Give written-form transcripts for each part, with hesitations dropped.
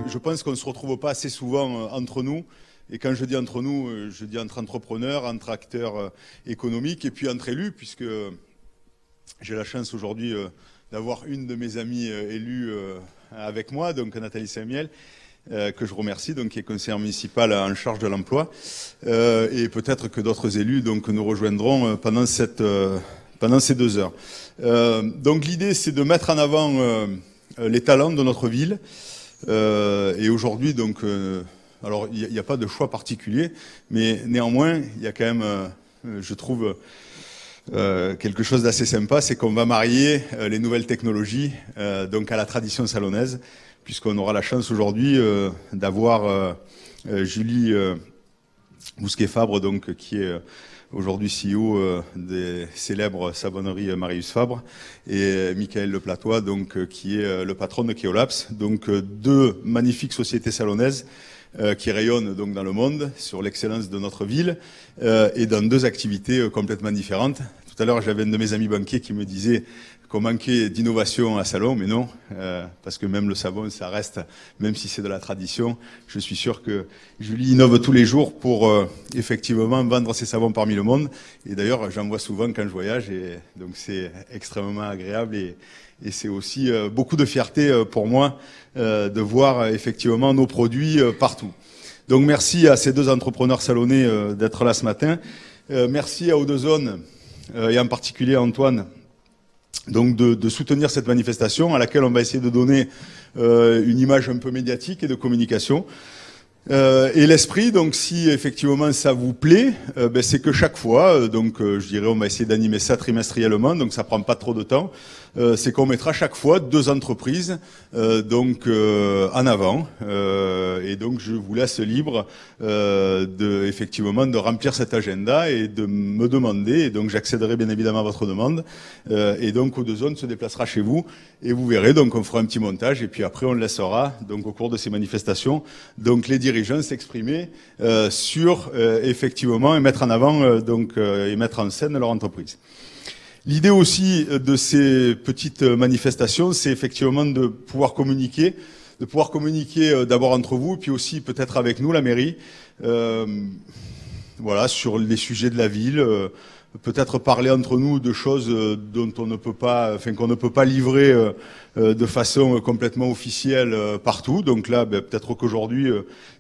je pense qu'on ne se retrouve pas assez souvent entre nous. Et quand je dis entre nous, je dis entre entrepreneurs, entre acteurs économiques et puis entre élus, puisque j'ai la chance aujourd'hui d'avoir une de mes amies élues avec moi, donc Nathalie Saint-Miel, que je remercie, donc qui est conseillère municipale en charge de l'emploi. Et peut-être que d'autres élus donc, nous rejoindront pendant ces 2 heures. Donc l'idée, c'est de mettre en avant les talents de notre ville. Et aujourd'hui, donc, alors il n'y a pas de choix particulier, mais néanmoins, il y a quand même, je trouve, quelque chose d'assez sympa, c'est qu'on va marier les nouvelles technologies donc à la tradition salonnaise, puisqu'on aura la chance aujourd'hui d'avoir Julie Bousquet-Fabre, donc qui est aujourd'hui CEO des célèbres savonneries Marius Fabre, et Michael Leplatois, donc qui est le patron de Keolapс, donc 2 magnifiques sociétés salonnaises qui rayonnent donc dans le monde sur l'excellence de notre ville et dans 2 activités complètement différentes. Tout à l'heure, j'avais un de mes amis banquiers qui me disait qu'on manquait d'innovation à Salon, mais non, parce que même le savon, ça reste, même si c'est de la tradition, je suis sûr que Julie innove tous les jours pour effectivement vendre ses savons parmi le monde. Et d'ailleurs, j'en vois souvent quand je voyage, et donc c'est extrêmement agréable et c'est aussi beaucoup de fierté pour moi de voir effectivement nos produits partout. Donc merci à ces 2 entrepreneurs salonnais d'être là ce matin. Merci à Eau-de-Zone et en particulier à Antoine donc de soutenir cette manifestation à laquelle on va essayer de donner une image un peu médiatique et de communication. Et l'esprit, donc si effectivement ça vous plaît, c'est que chaque fois, donc je dirais on va essayer d'animer ça trimestriellement, donc ça prend pas trop de temps, c'est qu'on mettra chaque fois 2 entreprises donc en avant, et donc je vous laisse libre effectivement de remplir cet agenda et de me demander, et donc j'accéderai bien évidemment à votre demande, et donc Eau-de-Zone se déplacera chez vous, et vous verrez, donc on fera un petit montage, et puis après on laissera, donc au cours de ces manifestations, donc les dirigeants s'exprimer sur effectivement et mettre en avant et mettre en scène leur entreprise. L'idée aussi de ces petites manifestations, c'est effectivement de pouvoir communiquer d'abord entre vous, puis aussi peut-être avec nous, la mairie, voilà, sur les sujets de la ville, peut-être parler entre nous de choses dont on ne peut pas, enfin qu'on ne peut pas livrer de façon complètement officielle partout. Donc là, peut-être qu'aujourd'hui,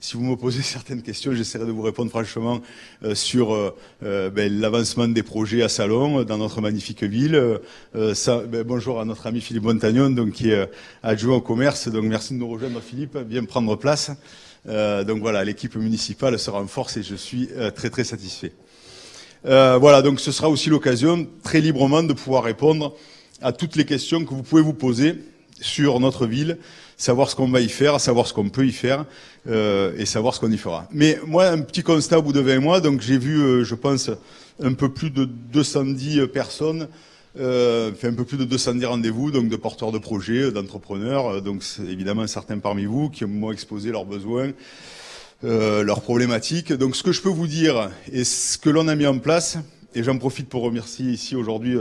si vous me posez certaines questions, j'essaierai de vous répondre franchement sur l'avancement des projets à Salon, dans notre magnifique ville. Bonjour à notre ami Philippe Montagnon, donc qui est adjoint au commerce. Donc merci de nous rejoindre, Philippe. Viens prendre place. Donc voilà, l'équipe municipale se renforce et je suis très très satisfait. Voilà, donc ce sera aussi l'occasion, très librement, de pouvoir répondre à toutes les questions que vous pouvez vous poser sur notre ville, savoir ce qu'on va y faire, savoir ce qu'on peut y faire, et savoir ce qu'on y fera. Mais moi, un petit constat au bout de 20 mois, donc j'ai vu, je pense, un peu plus de 210 personnes, un peu plus de 210 rendez-vous, donc de porteurs de projets, d'entrepreneurs, donc évidemment certains parmi vous qui m'ont exposé leurs besoins, leurs problématiques. Donc ce que je peux vous dire et ce que l'on a mis en place, et j'en profite pour remercier ici aujourd'hui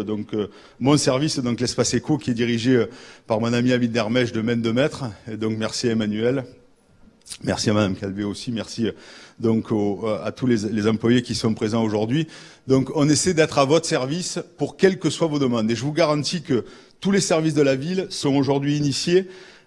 mon service, donc l'espace éco, qui est dirigé par mon ami Amine Dermèche de Main de Maître. Et donc merci à Emmanuel, merci à Madame Calvé aussi, merci donc à tous les employés qui sont présents aujourd'hui. Donc on essaie d'être à votre service pour quelles que soient vos demandes. Et je vous garantis que tous les services de la ville sont aujourd'hui initiés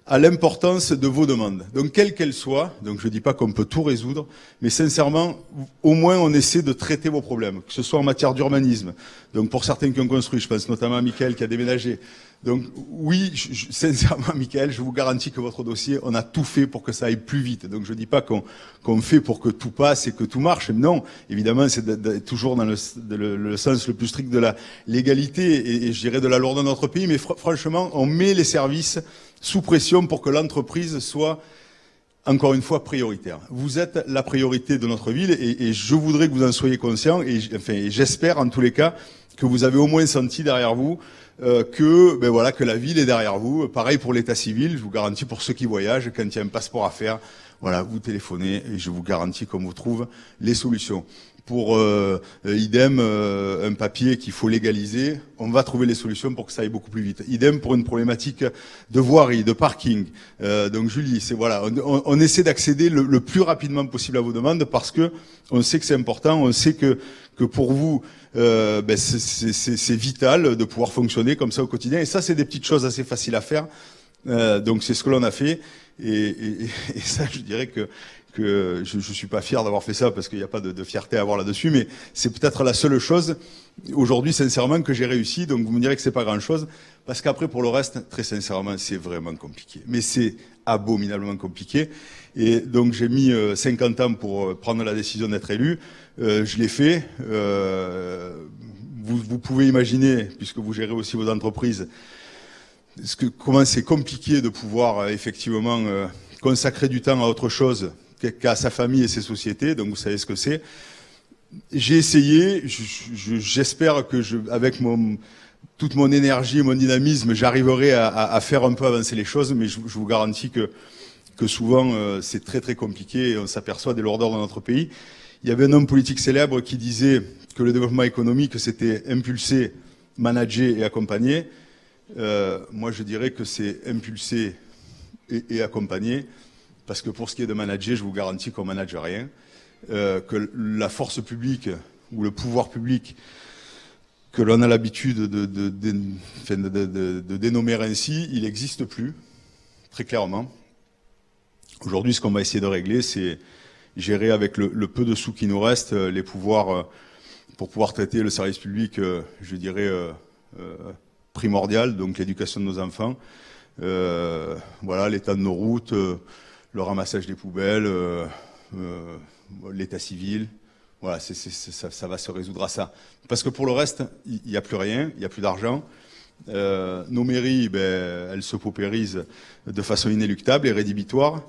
à l'importance de vos demandes. Donc, quelles qu'elles soient, donc je ne dis pas qu'on peut tout résoudre, mais sincèrement, au moins on essaie de traiter vos problèmes, que ce soit en matière d'urbanisme. Donc, pour certains qui ont construit, je pense notamment à Michael qui a déménagé. Donc, oui, sincèrement, Michael, je vous garantis que votre dossier, on a tout fait pour que ça aille plus vite. Donc, je ne dis pas qu'on fait pour que tout passe et que tout marche. Non, évidemment, c'est toujours dans le sens le plus strict de la légalité et je dirais de la lourdeur de notre pays. Mais franchement, on met les services sous pression pour que l'entreprise soit, encore une fois, prioritaire. Vous êtes la priorité de notre ville et je voudrais que vous en soyez conscients et j'espère en tous les cas que vous avez au moins senti derrière vous que la ville est derrière vous. Pareil pour l'état civil, je vous garantis pour ceux qui voyagent, quand il y a un passeport à faire, voilà, vous téléphonez et je vous garantis qu'on vous trouve les solutions. pour idem, un papier qu'il faut légaliser, on va trouver les solutions pour que ça aille beaucoup plus vite. Idem pour une problématique de voirie, de parking. Donc Julie, c'est voilà, on essaie d'accéder le plus rapidement possible à vos demandes parce que on sait que c'est important, on sait que pour vous, c'est vital de pouvoir fonctionner comme ça au quotidien. Et ça, c'est des petites choses assez faciles à faire. Donc c'est ce que l'on a fait. Et ça, je dirais que je suis pas fier d'avoir fait ça parce qu'il n'y a pas de fierté à avoir là-dessus, mais c'est peut-être la seule chose aujourd'hui, sincèrement, que j'ai réussi. Donc vous me direz que c'est pas grand-chose, parce qu'après pour le reste, très sincèrement, c'est vraiment compliqué. Mais c'est abominablement compliqué. Et donc j'ai mis 50 ans pour prendre la décision d'être élu. Je l'ai fait. Vous pouvez imaginer, puisque vous gérez aussi vos entreprises, comment c'est compliqué de pouvoir effectivement consacrer du temps à autre chose qu'à sa famille et ses sociétés, donc vous savez ce que c'est. J'ai essayé, j'espère que avec toute mon énergie, mon dynamisme, j'arriverai à faire un peu avancer les choses, mais je vous garantis que souvent c'est très très compliqué et on s'aperçoit des lourdeurs dans notre pays. Il y avait un homme politique célèbre qui disait que le développement économique c'était impulser, manager et accompagner. Moi je dirais que c'est impulser et accompagner. Parce que pour ce qui est de manager, je vous garantis qu'on ne manage rien, que la force publique ou le pouvoir public que l'on a l'habitude de dénommer ainsi, il n'existe plus, très clairement. Aujourd'hui, ce qu'on va essayer de régler, c'est gérer avec le peu de sous qui nous reste, les pouvoirs, pour pouvoir traiter le service public, je dirais, primordial, donc l'éducation de nos enfants, voilà, l'état de nos routes, le ramassage des poubelles, l'état civil, voilà, ça va se résoudre à ça. Parce que pour le reste, il n'y a plus rien, il n'y a plus d'argent. Nos mairies, elles se paupérisent de façon inéluctable et rédhibitoire.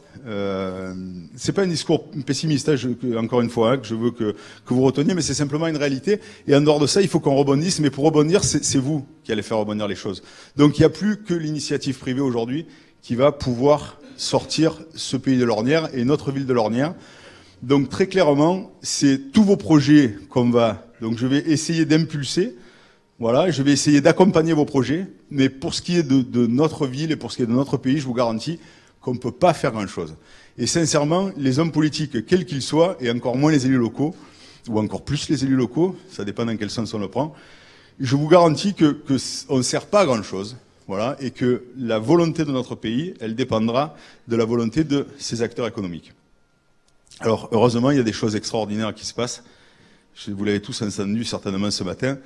C'est pas un discours pessimiste, encore une fois, que je veux que vous reteniez, mais c'est simplement une réalité. Et en dehors de ça, il faut qu'on rebondisse. Mais pour rebondir, c'est vous qui allez faire rebondir les choses. Donc il n'y a plus que l'initiative privée aujourd'hui qui va pouvoir sortir ce pays de l'ornière et notre ville de l'ornière. Donc très clairement, c'est tous vos projets qu'on va... Donc je vais essayer d'impulser, voilà, je vais essayer d'accompagner vos projets, mais pour ce qui est de notre ville et pour ce qui est de notre pays, je vous garantis qu'on ne peut pas faire grand-chose. Et sincèrement, les hommes politiques, quels qu'ils soient, et encore moins les élus locaux, ou encore plus les élus locaux, ça dépend dans quel sens on le prend, je vous garantis qu'on ne sert pas à grand-chose. Voilà, et que la volonté de notre pays, elle dépendra de la volonté de ses acteurs économiques. Alors, heureusement, il y a des choses extraordinaires qui se passent. Vous l'avez tous entendu certainement ce matin,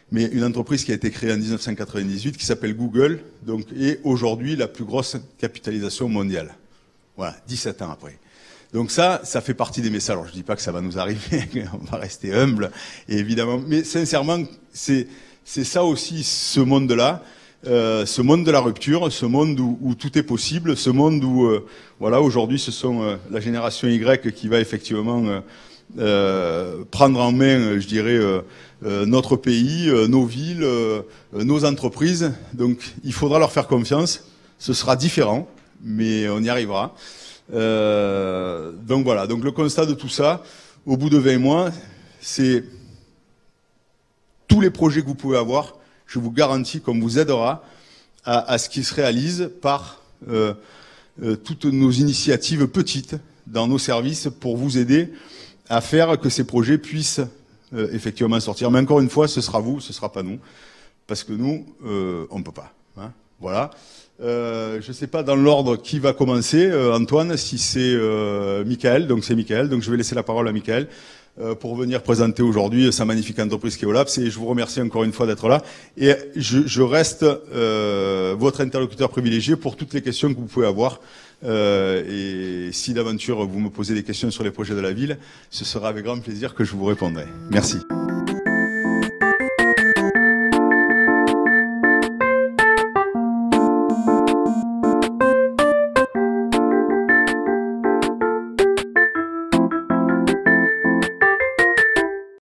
mais une entreprise qui a été créée en 1998, qui s'appelle Google, donc, est aujourd'hui la plus grosse capitalisation mondiale. Voilà, 17 ans après. Donc ça fait partie des messages. Alors, je dis pas que ça va nous arriver, on va rester humble, et évidemment, mais sincèrement, c'est ça aussi, ce monde-là. Ce monde de la rupture, ce monde où tout est possible, ce monde où, voilà, aujourd'hui, ce sont la génération Y qui va effectivement prendre en main, je dirais, notre pays, nos villes, nos entreprises. Donc, il faudra leur faire confiance. Ce sera différent, mais on y arrivera. Donc voilà. Donc le constat de tout ça, au bout de 20 mois, c'est tous les projets que vous pouvez avoir. Je vous garantis qu'on vous aidera à ce qui se réalise par toutes nos initiatives petites dans nos services pour vous aider à faire que ces projets puissent effectivement sortir. Mais encore une fois, ce sera vous, ce sera pas nous, parce que nous, on ne peut pas. Hein, voilà. Je ne sais pas dans l'ordre qui va commencer, Antoine, si c'est Michael, donc c'est Michael, donc je vais laisser la parole à Michael. Pour venir présenter aujourd'hui sa magnifique entreprise qui est Olaps, et je vous remercie encore une fois d'être là. Et je reste votre interlocuteur privilégié pour toutes les questions que vous pouvez avoir. Et si d'aventure vous me posez des questions sur les projets de la ville, ce sera avec grand plaisir que je vous répondrai. Merci.